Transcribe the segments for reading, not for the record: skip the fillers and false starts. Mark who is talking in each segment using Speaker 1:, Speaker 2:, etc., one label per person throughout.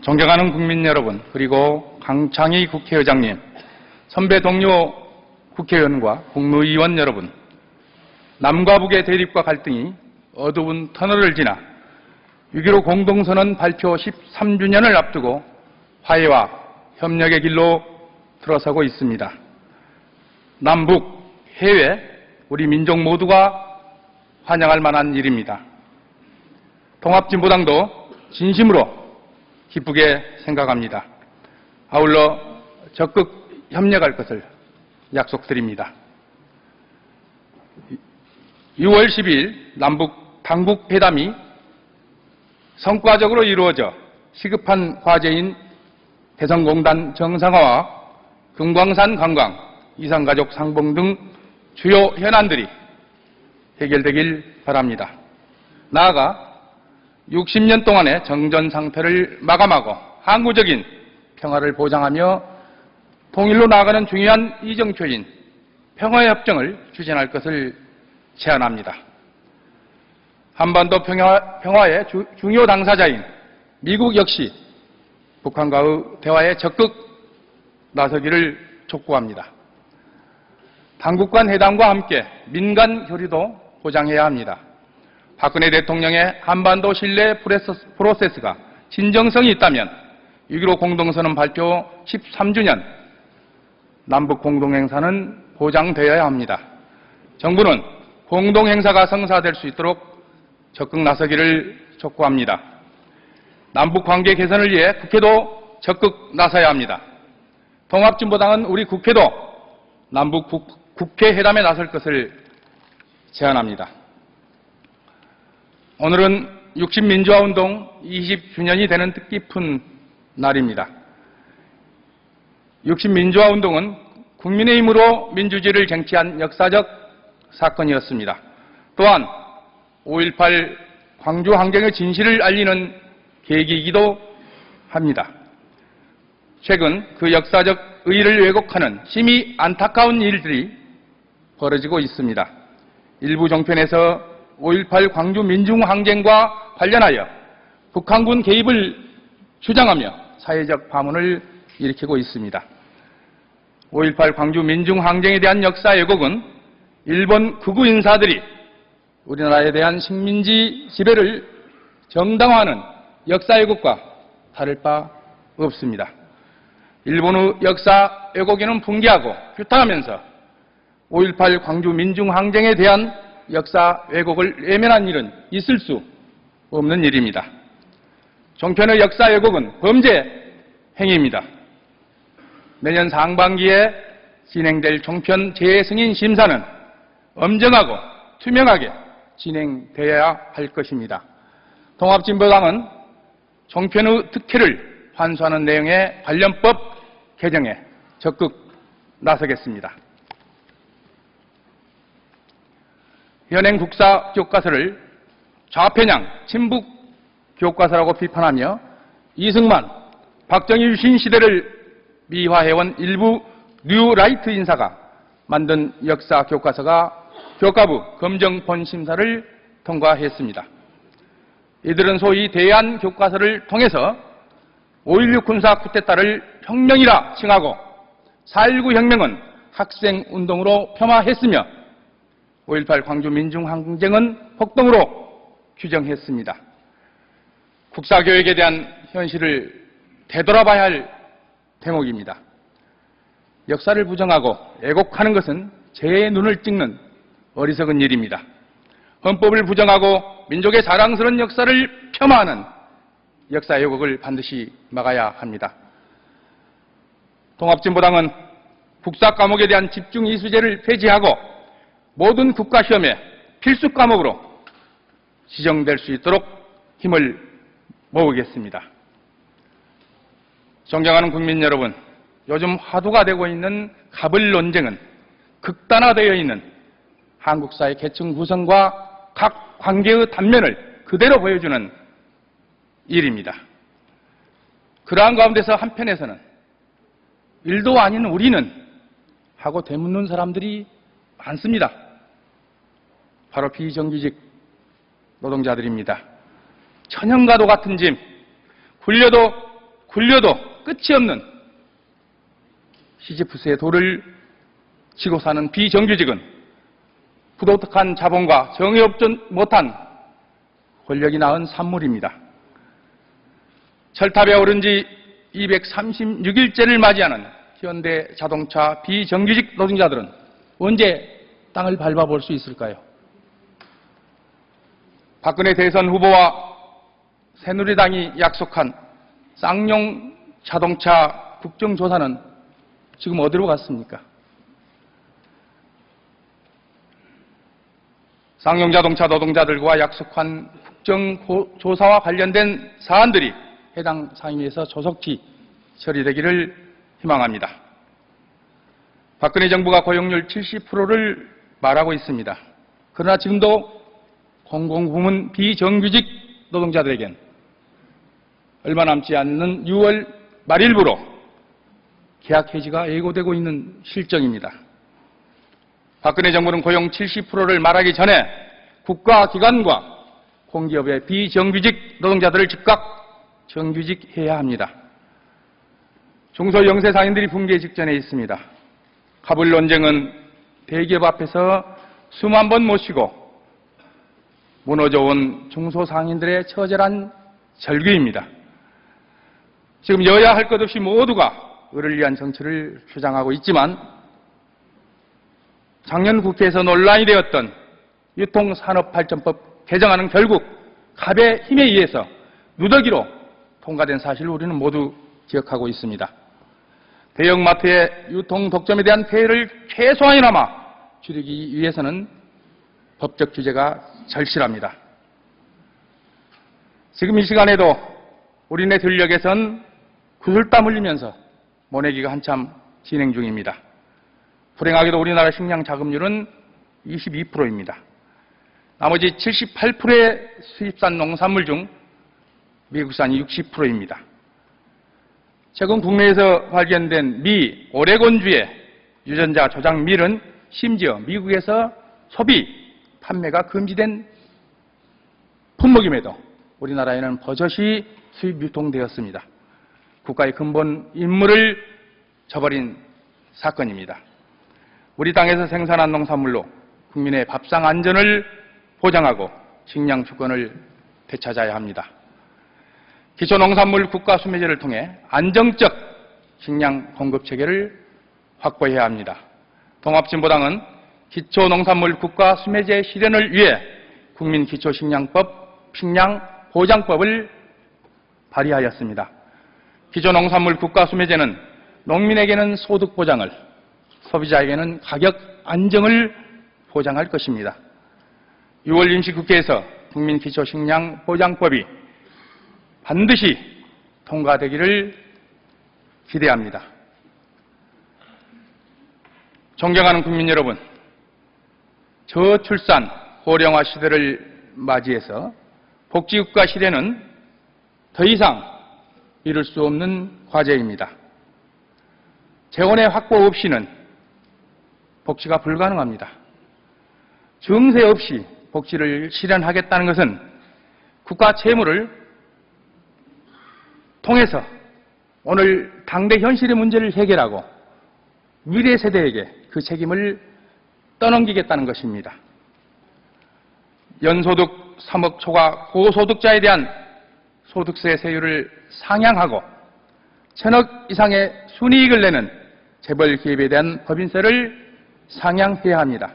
Speaker 1: 존경하는 국민 여러분, 그리고 강창희 국회의장님, 선배 동료 국회의원과 국무위원 여러분, 남과 북의 대립과 갈등이 어두운 터널을 지나 6.15 공동선언 발표 13주년을 앞두고 화해와 협력의 길로 들어서고 있습니다. 남북, 해외, 우리 민족 모두가 환영할 만한 일입니다. 통합진보당도 진심으로 기쁘게 생각합니다. 아울러 적극 협력할 것을 약속드립니다. 6월 10일 남북 당국 회담이 성과적으로 이루어져 시급한 과제인 개성공단 정상화와 금광산 관광, 이산가족 상봉 등 주요 현안들이 해결되길 바랍니다. 나아가 60년 동안의 정전 상태를 마감하고 항구적인 평화를 보장하며 통일로 나아가는 중요한 이정표인 평화협정을 추진할 것을 제안합니다. 한반도 평화의 중요 당사자인 미국 역시 북한과의 대화에 적극 나서기를 촉구합니다. 당국 간 회담과 함께 민간 교류도 보장해야 합니다. 박근혜 대통령의 한반도 신뢰 프로세스가 진정성이 있다면 6.15 공동선언 발표 13주년 남북 공동행사는 보장되어야 합니다. 정부는 공동행사가 성사될 수 있도록 적극 나서기를 촉구합니다. 남북관계 개선을 위해 국회도 적극 나서야 합니다. 통합진보당은 우리 국회도 남북 국회회담에 나설 것을 제안합니다. 오늘은 60민주화운동 20주년이 되는 뜻깊은 날입니다. 60민주화운동은 국민의힘으로 민주주의를 쟁취한 역사적 사건이었습니다. 또한 5.18 광주항쟁의 진실을 알리는 계기이기도 합니다. 최근 그 역사적 의의를 왜곡하는 심히 안타까운 일들이 벌어지고 있습니다. 일부 종편에서 5.18 광주 민중항쟁과 관련하여 북한군 개입을 주장하며 사회적 파문을 일으키고 있습니다. 5.18 광주 민중항쟁에 대한 역사 왜곡은 일본 극우 인사들이 우리나라에 대한 식민지 지배를 정당화하는 역사 왜곡과 다를 바 없습니다. 일본의 역사 왜곡에는 붕괴하고 규탄하면서 5.18 광주 민중항쟁에 대한 역사 왜곡을 외면한 일은 있을 수 없는 일입니다. 종편의 역사 왜곡은 범죄 행위입니다. 내년 상반기에 진행될 종편 재승인 심사는 엄정하고 투명하게 진행되어야 할 것입니다. 통합진보당은 종편의 특혜를 환수하는 내용의 관련법 개정에 적극 나서겠습니다. 현행 국사 교과서를 좌편향 친북 교과서라고 비판하며 이승만, 박정희 유신 시대를 미화해온 일부 뉴라이트 인사가 만든 역사 교과서가 교과부 검정본 심사를 통과했습니다. 이들은 소위 대한 교과서를 통해서 5.16 군사 쿠데타를 혁명이라 칭하고 4.19 혁명은 학생운동으로 폄하했으며 5.18 광주 민중항쟁은 폭동으로 규정했습니다. 국사교육에 대한 현실을 되돌아봐야 할 대목입니다. 역사를 부정하고 왜곡하는 것은 제 눈을 찍는 어리석은 일입니다. 헌법을 부정하고 민족의 자랑스러운 역사를 폄하하는 역사 왜곡을 반드시 막아야 합니다. 통합진보당은 국사 과목에 대한 집중 이수제를 폐지하고 모든 국가시험에 필수 과목으로 지정될 수 있도록 힘을 모으겠습니다. 존경하는 국민 여러분, 요즘 화두가 되고 있는 갑을 논쟁은 극단화되어 있는 한국사의 계층 구성과 각 관계의 단면을 그대로 보여주는 일입니다. 그러한 가운데서 한편에서는 일도 아닌 우리는 하고 되묻는 사람들이 많습니다. 바로 비정규직 노동자들입니다. 천연과도 같은 짐, 굴려도 굴려도 끝이 없는 시지프스의 돌을 지고 사는 비정규직은 부도덕한 자본과 정의 없지 못한 권력이 낳은 산물입니다. 철탑에 오른 지 236일째를 맞이하는 현대 자동차 비정규직 노동자들은 언제 땅을 밟아볼 수 있을까요? 박근혜 대선 후보와 새누리당이 약속한 쌍용 자동차 국정조사는 지금 어디로 갔습니까? 쌍용 자동차 노동자들과 약속한 국정조사와 관련된 사안들이 해당 상임위에서 조속히 처리되기를 희망합니다. 박근혜 정부가 고용률 70%를 말하고 있습니다. 그러나 지금도 공공부문 비정규직 노동자들에겐 얼마 남지 않는 6월 말일부로 계약 해지가 예고되고 있는 실정입니다. 박근혜 정부는 고용 70%를 말하기 전에 국가기관과 공기업의 비정규직 노동자들을 즉각 정규직해야 합니다. 중소영세 상인들이 붕괴 직전에 있습니다. 갑을 논쟁은 대기업 앞에서 수만 번 모시고 무너져 온 중소상인들의 처절한 절규입니다. 지금 여야 할 것 없이 모두가 을을 위한 정치를 주장하고 있지만 작년 국회에서 논란이 되었던 유통산업발전법 개정안은 결국 갑의 힘에 의해서 누더기로 통과된 사실을 우리는 모두 기억하고 있습니다. 대형마트의 유통 독점에 대한 폐해를 최소한이나마 줄이기 위해서는 법적 규제가 절실합니다. 지금 이 시간에도 우리네 들녘에선 구슬땀 흘리면서 모내기가 한참 진행 중입니다. 불행하게도 우리나라 식량 자급률은 22%입니다. 나머지 78%의 수입산 농산물 중 미국산이 60%입니다. 최근 국내에서 발견된 미 오레곤주의 유전자 조작 밀은 심지어 미국에서 소비, 판매가 금지된 품목임에도 우리나라에는 버젓이 수입 유통되었습니다. 국가의 근본 임무를 저버린 사건입니다. 우리 땅에서 생산한 농산물로 국민의 밥상 안전을 보장하고 식량 주권을 되찾아야 합니다. 기초농산물 국가수매제를 통해 안정적 식량 공급 체계를 확보해야 합니다. 통합진보당은 기초농산물 국가수매제 실현을 위해 국민기초식량법, 식량보장법을 발의하였습니다. 기초농산물 국가수매제는 농민에게는 소득 보장을, 소비자에게는 가격 안정을 보장할 것입니다. 6월 임시국회에서 국민기초식량보장법이 반드시 통과되기를 기대합니다. 존경하는 국민 여러분, 저출산, 고령화 시대를 맞이해서 복지국가 실현은 더 이상 이룰 수 없는 과제입니다. 재원의 확보 없이는 복지가 불가능합니다. 증세 없이 복지를 실현하겠다는 것은 국가 채무를 통해서 오늘 당대 현실의 문제를 해결하고 미래 세대에게 그 책임을 떠넘기겠다는 것입니다. 연소득 3억 초과 고소득자에 대한 소득세 세율을 상향하고 1,000억 이상의 순이익을 내는 재벌 기업에 대한 법인세를 상향해야 합니다.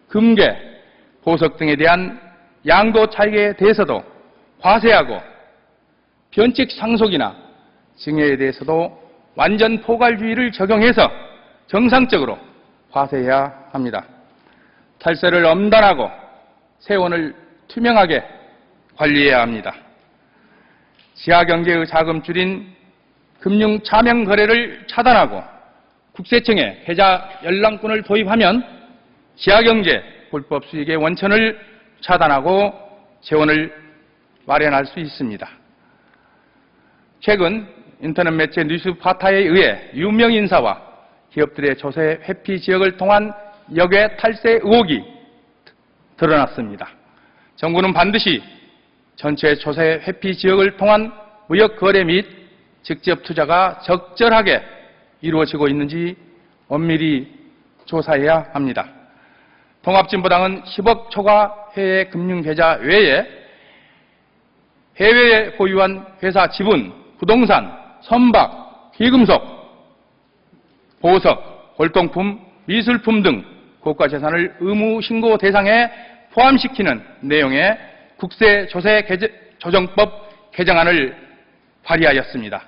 Speaker 1: 금괴, 보석 등에 대한 양도 차익에 대해서도 과세하고 변칙 상속이나 증여에 대해서도 완전 포괄주의를 적용해서 정상적으로 과세해야 합니다. 탈세를 엄단하고 세원을 투명하게 관리해야 합니다. 지하경제의 자금줄인 금융차명거래를 차단하고 국세청에 계좌 열람권을 도입하면 지하경제 불법 수익의 원천을 차단하고 재원을 마련할 수 있습니다. 최근 인터넷 매체 뉴스파타에 의해 유명 인사와 기업들의 조세 회피 지역을 통한 역외 탈세 의혹이 드러났습니다. 정부는 반드시 전체 조세 회피 지역을 통한 무역 거래 및 직접 투자가 적절하게 이루어지고 있는지 엄밀히 조사해야 합니다. 통합진보당은 10억 초과 해외 금융계좌 외에 해외에 보유한 회사 지분, 부동산, 선박, 귀금속, 보석, 골동품, 미술품 등 고가재산을 의무신고 대상에 포함시키는 내용의 국세조세조정법 개정안을 발의하였습니다.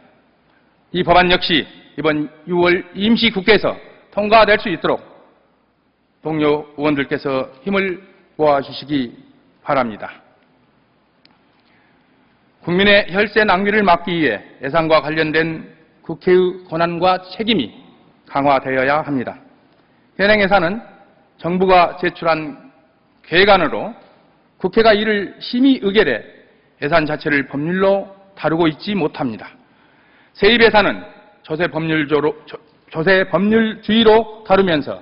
Speaker 1: 이 법안 역시 이번 6월 임시국회에서 통과될 수 있도록 동료 의원들께서 힘을 모아주시기 바랍니다. 국민의 혈세 낭비를 막기 위해 예산과 관련된 국회의 권한과 책임이 강화되어야 합니다. 현행 예산은 정부가 제출한 계획안으로 국회가 이를 심의 의결해 예산 자체를 법률로 다루고 있지 못합니다. 세입 예산은 조세 법률주의로 다루면서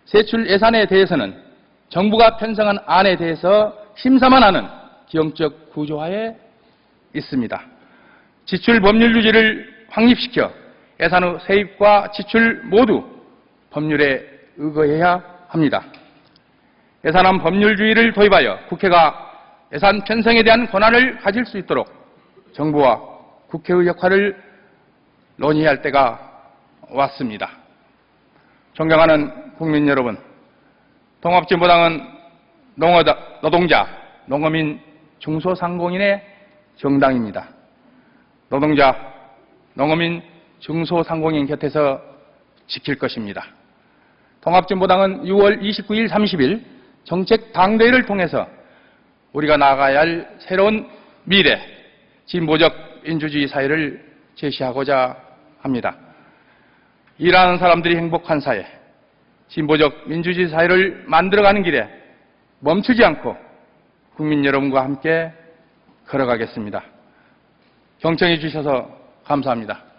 Speaker 1: 세출 예산에 대해서는 정부가 편성한 안에 대해서 심사만 하는 기형적 구조하에 있습니다. 지출 법률 유지를 확립시켜 예산의 세입과 지출 모두 법률에 의거해야 합니다. 예산안 법률주의를 도입하여 국회가 예산 편성에 대한 권한을 가질 수 있도록 정부와 국회의 역할을 논의할 때가 왔습니다. 존경하는 국민 여러분, 통합진보당은 노동자, 농어민, 중소상공인의 정당입니다. 노동자, 농어민, 중소상공인 곁에서 지킬 것입니다. 통합진보당은 6월 29일, 30일 정책 당대회를 통해서 우리가 나아가야 할 새로운 미래, 진보적 민주주의 사회를 제시하고자 합니다. 일하는 사람들이 행복한 사회, 진보적 민주주의 사회를 만들어가는 길에 멈추지 않고 국민 여러분과 함께 걸어가겠습니다. 경청해 주셔서 감사합니다.